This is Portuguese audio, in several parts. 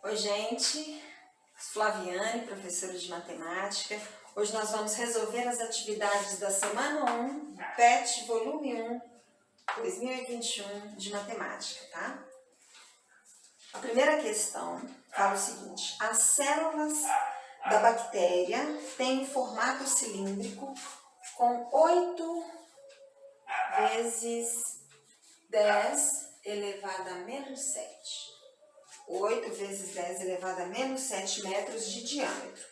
Oi, gente, Flaviane, professora de matemática. Hoje nós vamos resolver as atividades da semana 1, PET, volume 1, 2021, de matemática, tá? A primeira questão fala o seguinte: as células da bactéria têm um formato cilíndrico com 8 vezes 10 elevado a menos 7. 8 vezes 10 elevado a menos 7 metros de diâmetro.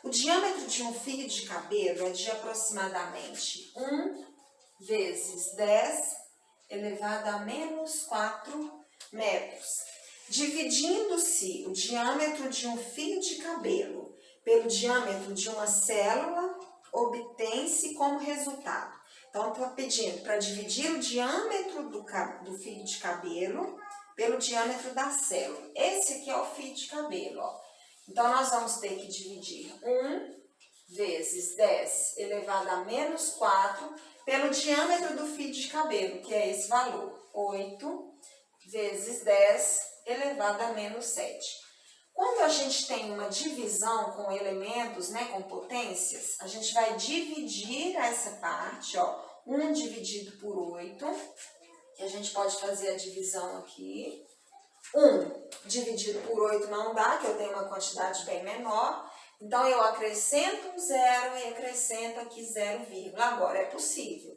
O diâmetro de um fio de cabelo é de aproximadamente 1 vezes 10 elevado a menos 4 metros. Dividindo-se o diâmetro de um fio de cabelo pelo diâmetro de uma célula, obtém-se como resultado. Então, estou pedindo para dividir o diâmetro do fio de cabelo pelo diâmetro da célula. Esse aqui é o fio de cabelo, ó. Então, nós vamos ter que dividir 1 vezes 10 elevado a menos 4 pelo diâmetro do fio de cabelo, que é esse valor, 8 vezes 10 elevado a menos 7. Quando a gente tem uma divisão com elementos, né, com potências, a gente vai dividir essa parte, ó, 1 dividido por 8, que a gente pode fazer a divisão aqui. 1 dividido por 8 não dá, que eu tenho uma quantidade bem menor. Então, eu acrescento um zero e acrescento aqui 0, agora é possível.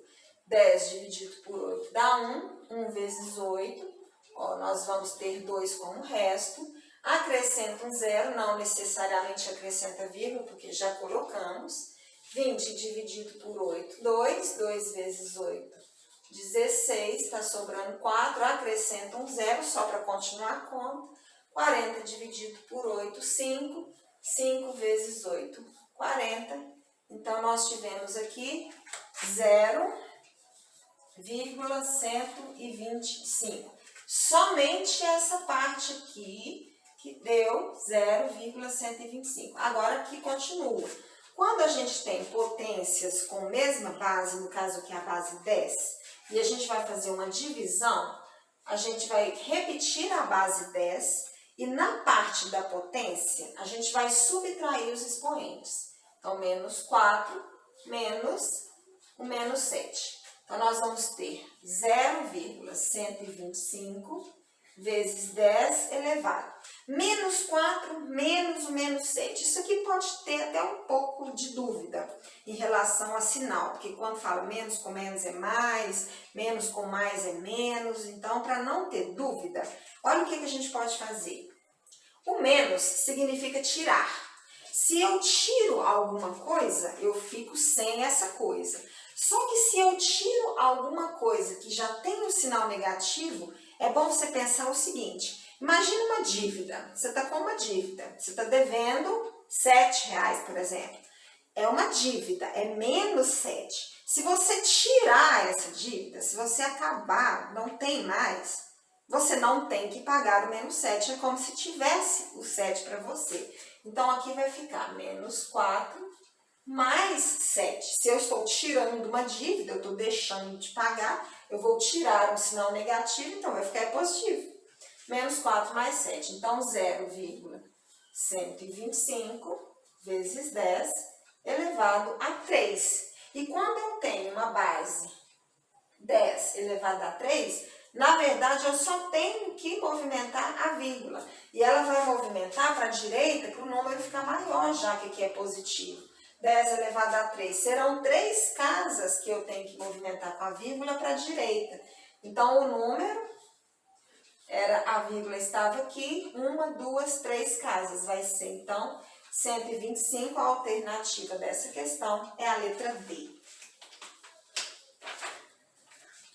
10 dividido por 8 dá 1, 1 vezes 8, ó, nós vamos ter 2 como resto. Acrescenta um zero, não necessariamente acrescenta vírgula, porque já colocamos. 20 dividido por 8, 2, 2 vezes 8, 16, está sobrando 4, acrescenta um zero, só para continuar a conta. 40 dividido por 8, 5, 5 vezes 8, 40. Então, nós tivemos aqui 0,125. Somente essa parte aqui que deu 0,125. Agora, aqui continua. Quando a gente tem potências com mesma base, no caso aqui a base 10, e a gente vai fazer uma divisão, a gente vai repetir a base 10 e na parte da potência, a gente vai subtrair os expoentes. Então, menos 4 menos o menos 7. Então, nós vamos ter 0,125 vezes 10 elevado. Menos 4 menos o menos 7. Isso aqui pode ter até um pouco de dúvida em relação a sinal, porque quando fala menos com menos é mais, menos com mais é menos. Então, para não ter dúvida, olha o que a gente pode fazer. O menos significa tirar. Se eu tiro alguma coisa, eu fico sem essa coisa. Só que se eu tiro alguma coisa que já tem um sinal negativo, é bom você pensar o seguinte: imagina uma dívida, você está com uma dívida, você está devendo R$7, por exemplo. É uma dívida, é menos 7. Se você tirar essa dívida, se você acabar, não tem mais, você não tem que pagar o menos 7, é como se tivesse o 7 para você. Então, aqui vai ficar menos 4 mais 7. Se eu estou tirando uma dívida, eu estou deixando de pagar, eu vou tirar um sinal negativo, então vai ficar positivo. Menos 4 mais 7. Então, 0,125 vezes 10 elevado a 3. E quando eu tenho uma base 10 elevado a 3, na verdade, eu só tenho que movimentar a vírgula. E ela vai movimentar para a direita para o número ficar maior, já que aqui é positivo. 10 elevado a 3. Serão 3 casas que eu tenho que movimentar com a vírgula para a direita. Então, o número a vírgula estava aqui, 1, 2, 3 casas. Vai ser, então, 125. A alternativa dessa questão é a letra D.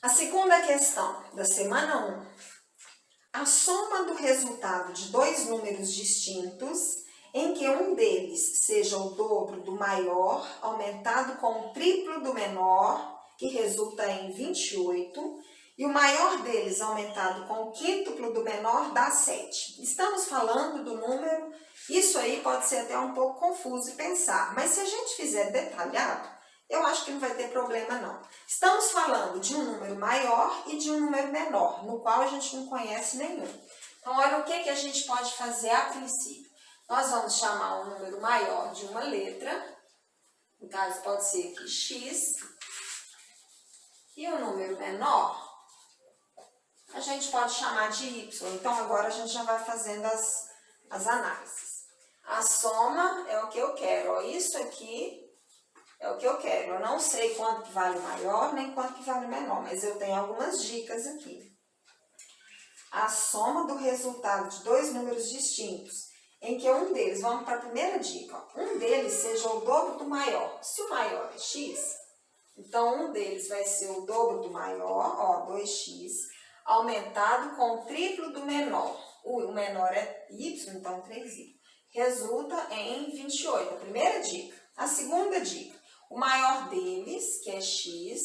A segunda questão da semana 1. A soma do resultado de dois números distintos, em que um deles seja o dobro do maior, aumentado com o triplo do menor, que resulta em 28, e o maior deles aumentado com o quíntuplo do menor, dá 7. Estamos falando do número, isso aí pode ser até um pouco confuso de pensar, mas se a gente fizer detalhado, eu acho que não vai ter problema não. Estamos falando de um número maior e de um número menor, no qual a gente não conhece nenhum. Então, olha o que a gente pode fazer a princípio. Nós vamos chamar um número maior de uma letra, no caso pode ser aqui x, e o número menor a gente pode chamar de y. Então, agora a gente já vai fazendo as análises. A soma é o que eu quero, ó, isso aqui é o que eu quero. Eu não sei quanto que vale o maior, nem quanto que vale o menor, mas eu tenho algumas dicas aqui. A soma do resultado de dois números distintos, em que um deles, vamos para a primeira dica, ó, um deles seja o dobro do maior. Se o maior é x, então um deles vai ser o dobro do maior, ó, 2x, aumentado com o triplo do menor. O menor é y, então 3y. Resulta em 28, a primeira dica. A segunda dica, o maior deles, que é x,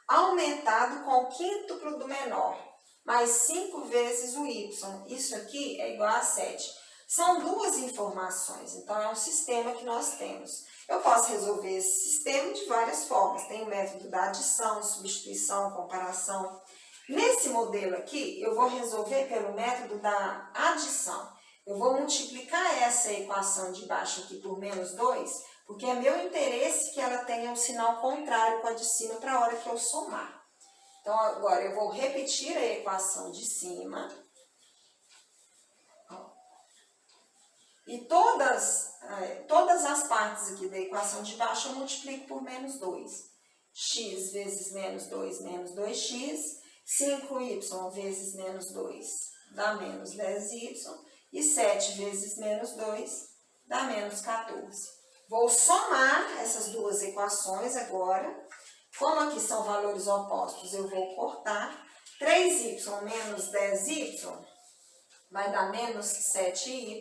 aumentado com o quíntuplo do menor, mais 5 vezes o y. Isso aqui é igual a 7. São duas informações, então é um sistema que nós temos. Eu posso resolver esse sistema de várias formas. Tem o método da adição, substituição, comparação. Nesse modelo aqui, eu vou resolver pelo método da adição. Eu vou multiplicar essa equação de baixo aqui por menos 2, porque é meu interesse que ela tenha um sinal contrário com a de cima para a hora que eu somar. Então, agora eu vou repetir a equação de cima. E todas as partes aqui da equação de baixo eu multiplico por menos 2. X vezes menos 2, menos 2x. 5y vezes menos 2 dá menos 10y. E 7 vezes menos 2 dá menos 14. Vou somar essas duas equações agora. Como aqui são valores opostos, eu vou cortar. 3y menos 10y vai dar menos 7y,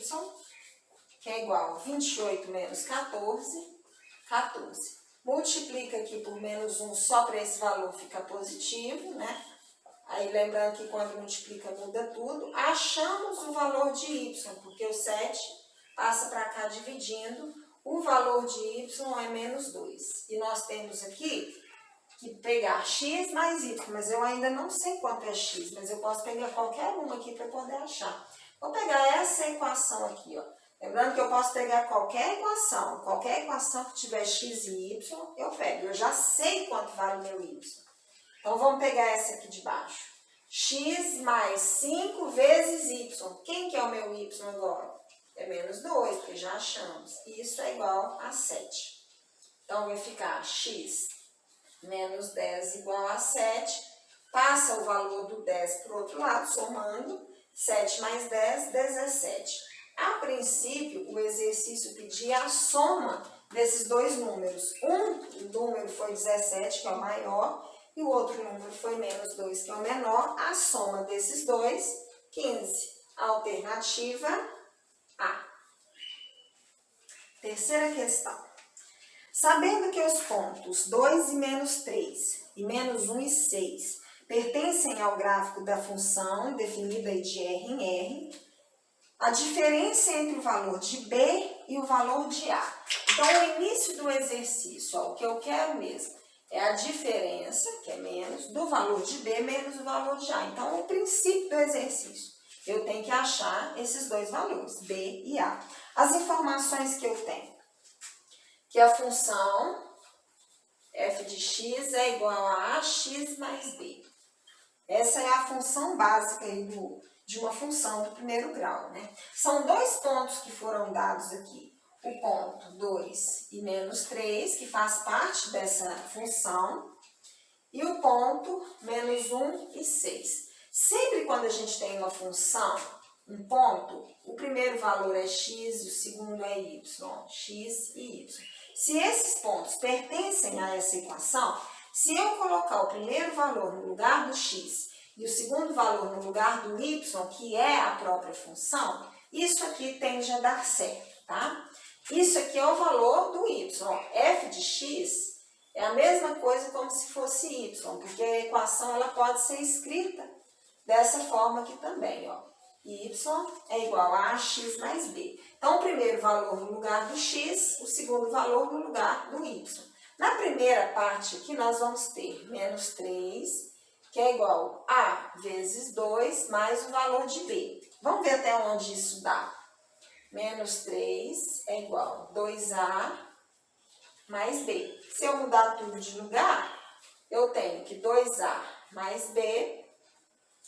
que é igual a 28 menos 14, 14. Multiplica aqui por menos 1, só para esse valor fica positivo, né? Aí lembrando que quando multiplica muda tudo. Achamos o valor de y, porque o 7 passa para cá dividindo. O valor de y é menos 2. E nós temos aqui que pegar x mais y, mas eu ainda não sei quanto é x, mas eu posso pegar qualquer uma aqui para poder achar. Vou pegar essa equação aqui, ó. Lembrando que eu posso pegar qualquer equação que tiver x e y, eu pego. Eu já sei quanto vale o meu y. Então, vamos pegar essa aqui de baixo. X mais 5 vezes y. Quem que é o meu y agora? É menos 2, porque já achamos. Isso é igual a 7. Então, vai ficar x menos 10 igual a 7. Passa o valor do 10 para o outro lado, somando. 7 mais 10, 17. A princípio, o exercício pedia a soma desses dois números. Um número foi 17, que é o maior, e o outro número foi menos 2, que é o menor. A soma desses dois, 15. Alternativa A. Terceira questão. Sabendo que os pontos 2 e menos 3, e menos 1 e 6, pertencem ao gráfico da função definida de R em R, a diferença entre o valor de B e o valor de A. Então, o início do exercício, ó, o que eu quero mesmo, é a diferença, que é menos, do valor de B menos o valor de A. Então, o princípio do exercício, eu tenho que achar esses dois valores, B e A. As informações que eu tenho, que a função f de x é igual a ax mais b. Essa é a função básica aí de uma função do primeiro grau, né? São dois pontos que foram dados aqui. O ponto 2 e menos 3, que faz parte dessa função, e o ponto menos 1 e 6. Sempre quando a gente tem uma função, um ponto, o primeiro valor é x e o segundo é y, x e y. Se esses pontos pertencem a essa equação, se eu colocar o primeiro valor no lugar do x e o segundo valor no lugar do y, que é a própria função, isso aqui tende a dar certo, tá? Isso aqui é o valor do y. F de x é a mesma coisa como se fosse y, porque a equação ela pode ser escrita dessa forma aqui também, ó. Y é igual a ax mais b. Então, o primeiro valor no lugar do x, o segundo valor no lugar do y. Na primeira parte aqui, nós vamos ter menos 3, que é igual a vezes 2 mais o valor de b. Vamos ver até onde isso dá. Menos 3 é igual a 2a mais b. Se eu mudar tudo de lugar, eu tenho que 2a mais b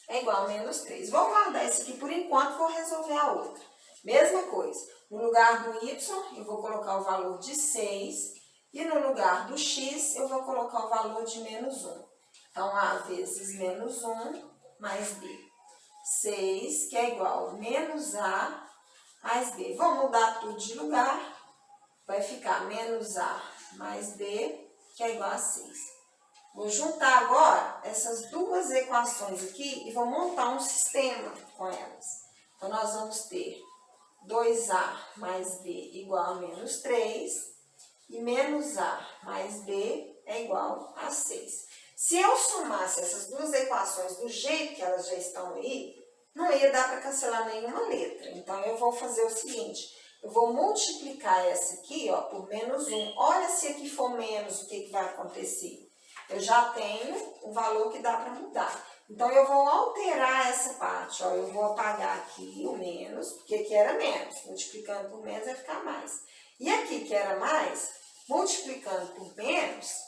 é igual a menos 3. Vou guardar esse aqui por enquanto, vou resolver a outra. Mesma coisa, no lugar do y, eu vou colocar o valor de 6, e no lugar do x, eu vou colocar o valor de menos 1. Então, a vezes menos 1 mais b. 6, que é igual a menos a mais b. Vou mudar tudo de lugar, vai ficar menos a mais b, que é igual a 6. Vou juntar agora essas duas equações aqui e vou montar um sistema com elas. Então, nós vamos ter 2a mais b igual a menos 3 e menos a mais b é igual a 6. Se eu somasse essas duas equações do jeito que elas já estão aí, não ia dar para cancelar nenhuma letra. Então, eu vou fazer o seguinte, eu vou multiplicar essa aqui, ó, por menos 1. Olha se aqui for menos, o que vai acontecer? Eu já tenho o valor que dá para mudar. Então, eu vou alterar essa parte, ó. Eu vou apagar aqui o menos, porque aqui era menos. Multiplicando por menos vai ficar mais. E aqui que era mais, multiplicando por menos,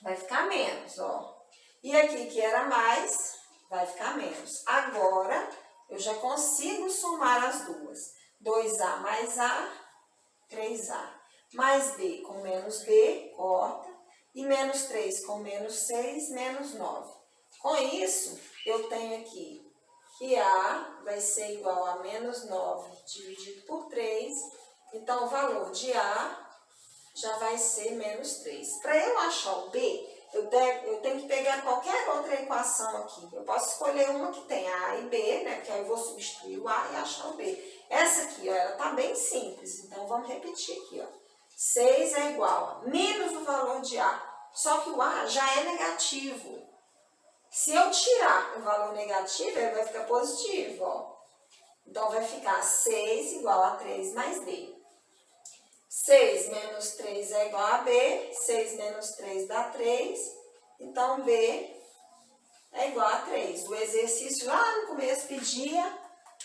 vai ficar menos, ó. E aqui que era mais, vai ficar menos. Agora, eu já consigo somar as duas. 2a mais a, 3a. Mais b com menos b, corta. E menos 3 com menos 6, menos 9. Com isso, eu tenho aqui que A vai ser igual a menos 9 dividido por 3. Então, o valor de A já vai ser menos 3. Para eu achar o B, eu tenho que pegar qualquer outra equação aqui. Eu posso escolher uma que tem A e B, né? Porque aí eu vou substituir o A e achar o B. Essa aqui, ó, ela está bem simples. Então, vamos repetir aqui, ó. 6 é igual a menos o valor de A. Só que o A já é negativo. Se eu tirar o valor negativo, ele vai ficar positivo, ó. Então, vai ficar 6 igual a 3 mais B. 6 menos 3 é igual a B. 6 menos 3 dá 3. Então, B é igual a 3. O exercício lá no começo pedia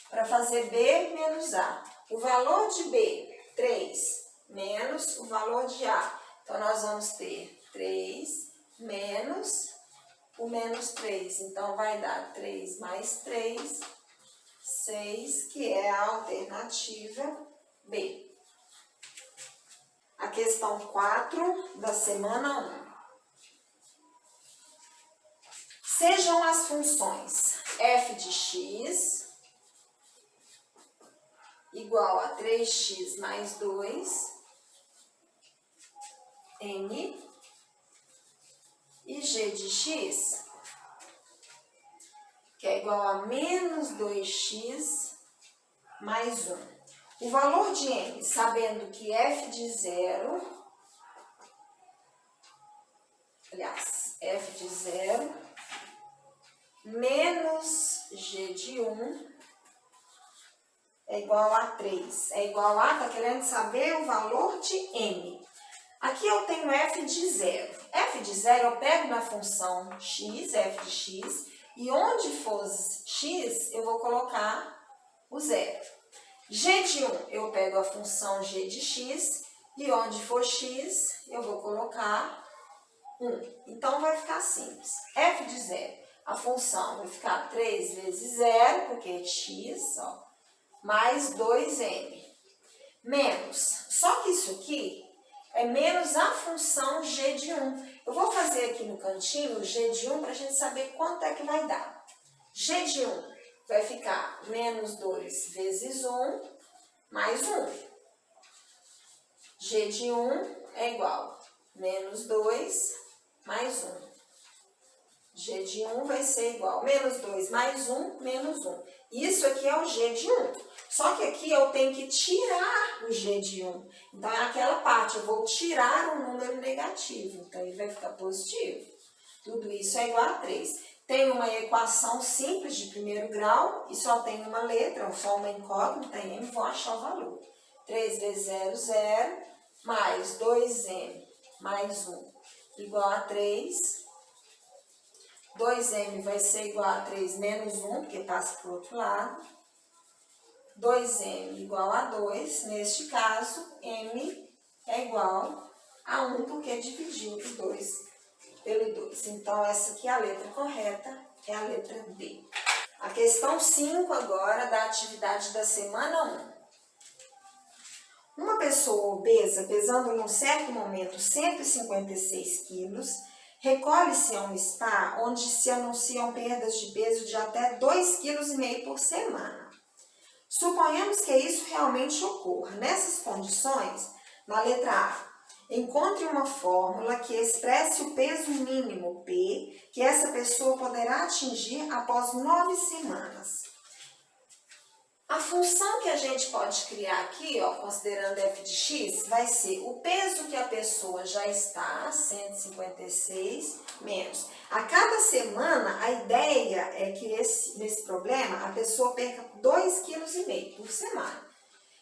para fazer B menos A. O valor de B, 3, menos o valor de A. Então, nós vamos ter 3 menos o menos 3. Então, vai dar 3 mais 3, 6, que é a alternativa B. A questão 4 da semana 1. Sejam as funções f de x igual a 3x mais 2, n, e g de x, que é igual a menos 2x mais 1. O valor de n, sabendo que f de 0, aliás, f de 0 menos g de 1 é igual a 3. É igual a, tá querendo saber o valor de n. Aqui eu tenho f de 0. F de 0 eu pego na função x, f de x, e onde for x, eu vou colocar o 0. G de 1, eu pego a função g de x, e onde for x, eu vou colocar 1. Então, vai ficar simples. F de 0, a função vai ficar 3 vezes 0, porque é x, ó, mais 2n. Menos, só que isso aqui é menos a função g de 1. Eu vou fazer aqui no cantinho o g de 1 para a gente saber quanto é que vai dar. G de 1 vai ficar menos 2 vezes 1 mais 1. G de 1 é igual a menos 2 mais 1. G de 1 vai ser igual a menos 2 mais 1, menos 1. Isso aqui é o G de 1. Só que aqui eu tenho que tirar o G de 1. Então, é aquela parte, eu vou tirar um número negativo. Então, ele vai ficar positivo. Tudo isso é igual a 3. Tem uma equação simples de primeiro grau e só tem uma letra, só uma incógnita, e m, vou achar o valor. 3 vezes 0, 0, mais 2m mais 1 igual a 3. 2m vai ser igual a 3 menos 1, porque passa para o outro lado. 2m igual a 2, neste caso, m é igual a 1, porque dividiu o 2 pelo 2. Então, essa aqui é a letra correta, é a letra D. A questão 5 agora da atividade da semana 1. Uma pessoa obesa, pesando num certo momento 156 quilos, recolhe-se a um spa onde se anunciam perdas de peso de até 2,5 kg por semana. Suponhamos que isso realmente ocorra. Nessas condições, na letra A, encontre uma fórmula que expresse o peso mínimo P que essa pessoa poderá atingir após 9 semanas. A função que a gente pode criar aqui, ó, considerando f de x, vai ser o peso que a pessoa já está, 156, menos. A cada semana, a ideia é que nesse problema, a pessoa perca 2,5 kg por semana.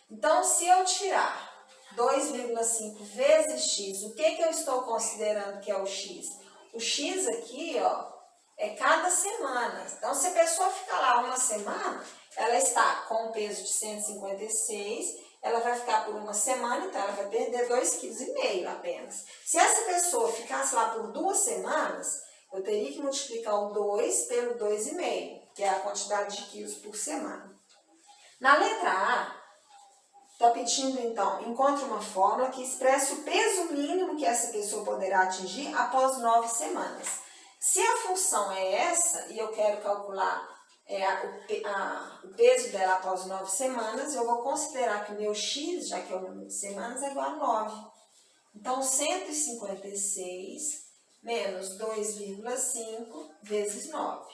Então, se eu tirar 2,5 vezes x, o que eu estou considerando que é o x? O x aqui, ó, é cada semana. Então, se a pessoa ficar lá uma semana, ela está com um peso de 156, ela vai ficar por uma semana, então ela vai perder 2,5 kg apenas. Se essa pessoa ficasse lá por 2 semanas, eu teria que multiplicar o 2 pelo 2,5, que é a quantidade de quilos por semana. Na letra A, está pedindo, então, encontre uma fórmula que expresse o peso mínimo que essa pessoa poderá atingir após 9 semanas. Se a função é essa, e eu quero calcular o peso dela após 9 semanas, eu vou considerar que o meu x, já que é o número de semanas, é igual a 9. Então, 156 menos 2,5 vezes 9.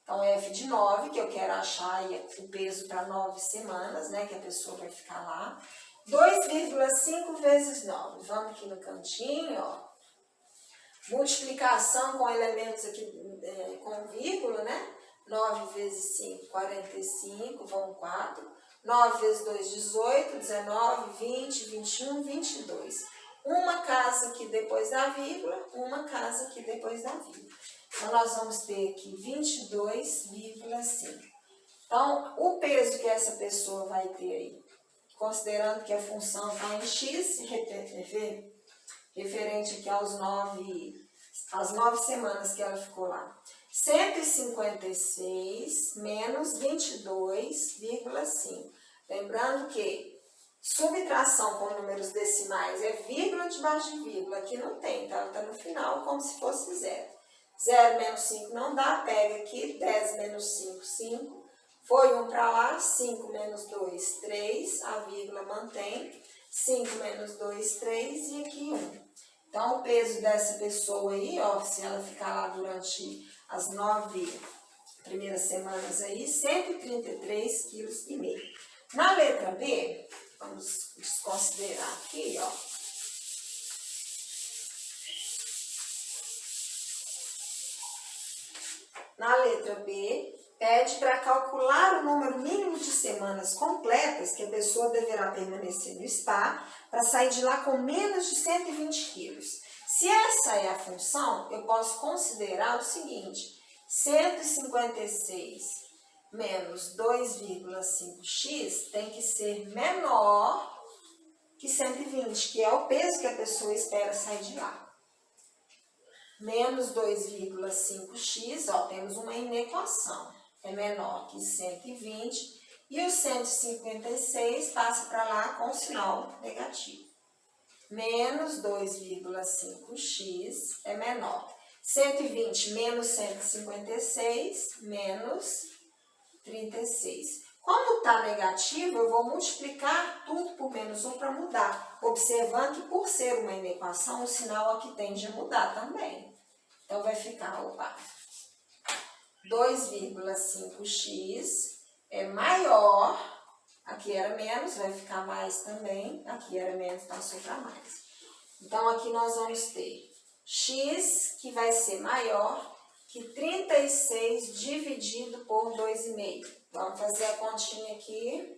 Então, f de 9, que eu quero achar o peso para 9 semanas, né, que a pessoa vai ficar lá. 2,5 vezes 9. Vamos aqui no cantinho, ó. Multiplicação com elementos aqui com vírgula, né? 9 vezes 5, 45, vão 4. 9 vezes 2, 18, 19, 20, 21, 22. Uma casa aqui depois da vírgula, uma casa aqui depois da vírgula. Então, nós vamos ter aqui 22,5. Então, o peso que essa pessoa vai ter aí, considerando que a função está em x, referente aqui às 9 semanas que ela ficou lá. 156 menos 22,5. Lembrando que subtração com números decimais é vírgula debaixo de vírgula. Aqui não tem, tá? Ela está no final como se fosse zero. 0 menos 5 não dá, pega aqui, 10 menos 5, 5. Foi 1 para lá, 5 menos 2, 3, a vírgula mantém. 5 menos 2, 3 e aqui 1. Então, o peso dessa pessoa aí, ó, se ela ficar lá durante as 9 primeiras semanas aí, 133,5 kg. Na letra B, vamos desconsiderar aqui, ó. Na letra B, pede para calcular o número mínimo de semanas completas que a pessoa deverá permanecer no spa para sair de lá com menos de 120 quilos. Se essa é a função, eu posso considerar o seguinte: 156 menos 2,5x tem que ser menor que 120, que é o peso que a pessoa espera sair de lá. Menos 2,5x, ó, temos uma inequação, é menor que 120, e o 156 passa para lá com o sinal negativo. Menos 2,5x é menor. 120 menos 156, menos 36. Como está negativo, eu vou multiplicar tudo por menos 1 para mudar, observando que por ser uma inequação, o sinal aqui tende a mudar também. Então, vai ficar, 2,5x é maior, aqui era menos, vai ficar mais também, aqui era menos, passou para mais. Então, aqui nós vamos ter x, que vai ser maior que 36 dividido por 2,5. Vamos fazer a continha aqui.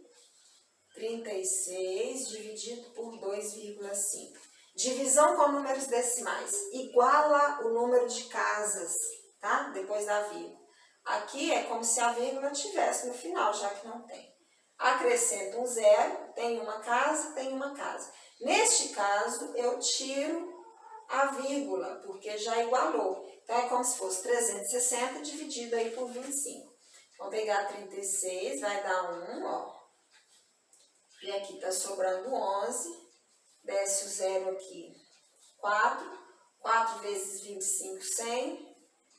36 dividido por 2,5. Divisão com números decimais. Iguala o número de casas tá? Depois da vírgula. Aqui é como se a vírgula tivesse no final, já que não tem. Acrescento um zero, tem uma casa, tem uma casa. Neste caso, eu tiro a vírgula, porque já igualou. Então, é como se fosse 360 dividido aí por 25. Vou pegar 36, vai dar 1, ó. E aqui tá sobrando 11. Desce o zero aqui, 4. 4 vezes 25, 100.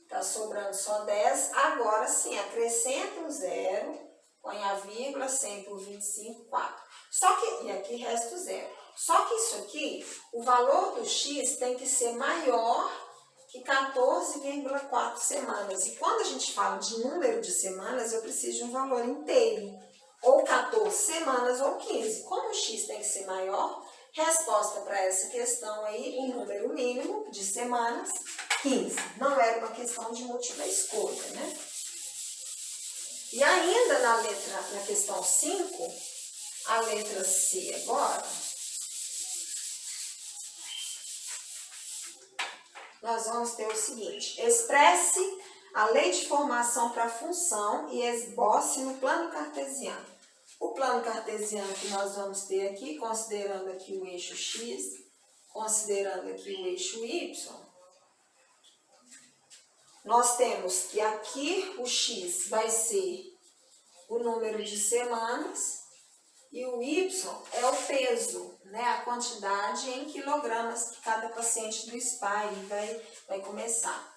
Tá sobrando só 10. Agora sim, acrescenta um zero, põe a vírgula, 100 por 25, 4. Só que, e aqui resta o zero. Só que isso aqui, o valor do x tem que ser maior que 14,4 semanas. E quando a gente fala de número de semanas, eu preciso de um valor inteiro. Ou 14 semanas ou 15. Como o x tem que ser maior, resposta para essa questão aí, o número mínimo de semanas, 15. Não era uma questão de múltipla escolha, né? E ainda na questão 5, a letra C agora, nós vamos ter o seguinte: expresse a lei de formação para a função e esboce no plano cartesiano. O plano cartesiano que nós vamos ter aqui, considerando aqui o eixo x, considerando aqui o eixo y, nós temos que aqui o x vai ser o número de semanas e o y é o peso, né? A quantidade em quilogramas que cada paciente do SPA vai começar.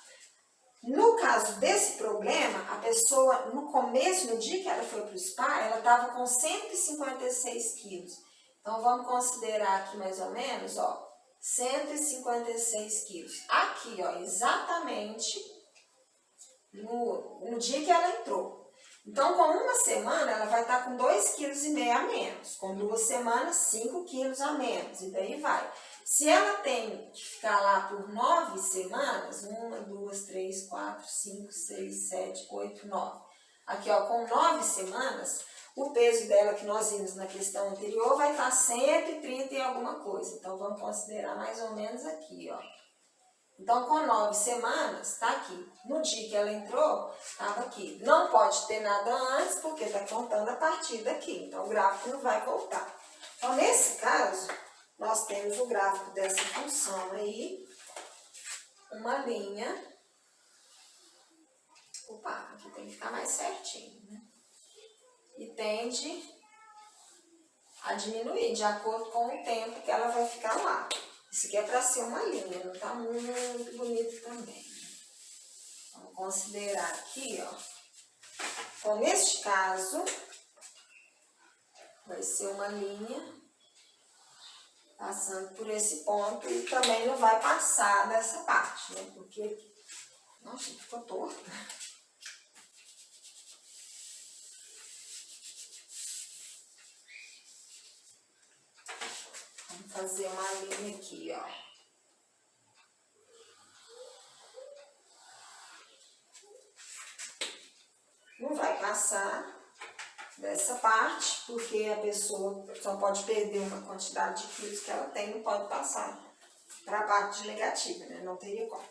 No caso desse problema, a pessoa, no começo, no dia que ela foi para o SPA, ela estava com 156 quilos. Então, vamos considerar aqui mais ou menos, ó, 156 quilos. Aqui, ó, exatamente no dia que ela entrou. Então, com uma semana, ela vai estar com 2,5 kg a menos. Com 2 semanas, 5 quilos a menos. E daí vai. Se ela tem que ficar lá por 9 semanas, 1, 2, 3, 4, 5, 6, 7, 8, 9. Aqui, ó, com 9 semanas, o peso dela que nós vimos na questão anterior vai estar 130 e alguma coisa. Então, vamos considerar mais ou menos aqui, ó. Então, com 9 semanas, tá aqui. No dia que ela entrou, estava aqui. Não pode ter nada antes, porque está contando a partir daqui. Então, o gráfico não vai voltar. Então, nesse caso, nós temos o gráfico dessa função aí, uma linha. Opa, aqui tem que ficar mais certinho, né? E tende a diminuir de acordo com o tempo que ela vai ficar lá. Isso aqui é para ser uma linha, não está muito bonito também. Vamos considerar aqui, ó. Então, neste caso, vai ser uma linha passando por esse ponto e também não vai passar dessa parte, né? Porque, nossa, ficou torto. Vamos fazer uma linha aqui, ó. Não vai passar dessa parte, porque a pessoa só pode perder uma quantidade de quilos que ela tem, não pode passar para a parte negativa, né? Não teria como.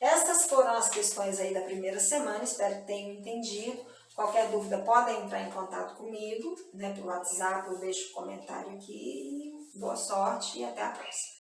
Essas foram as questões aí da primeira semana, espero que tenham entendido. Qualquer dúvida, podem entrar em contato comigo, né, pelo WhatsApp, eu deixo o comentário aqui. Boa sorte e até a próxima.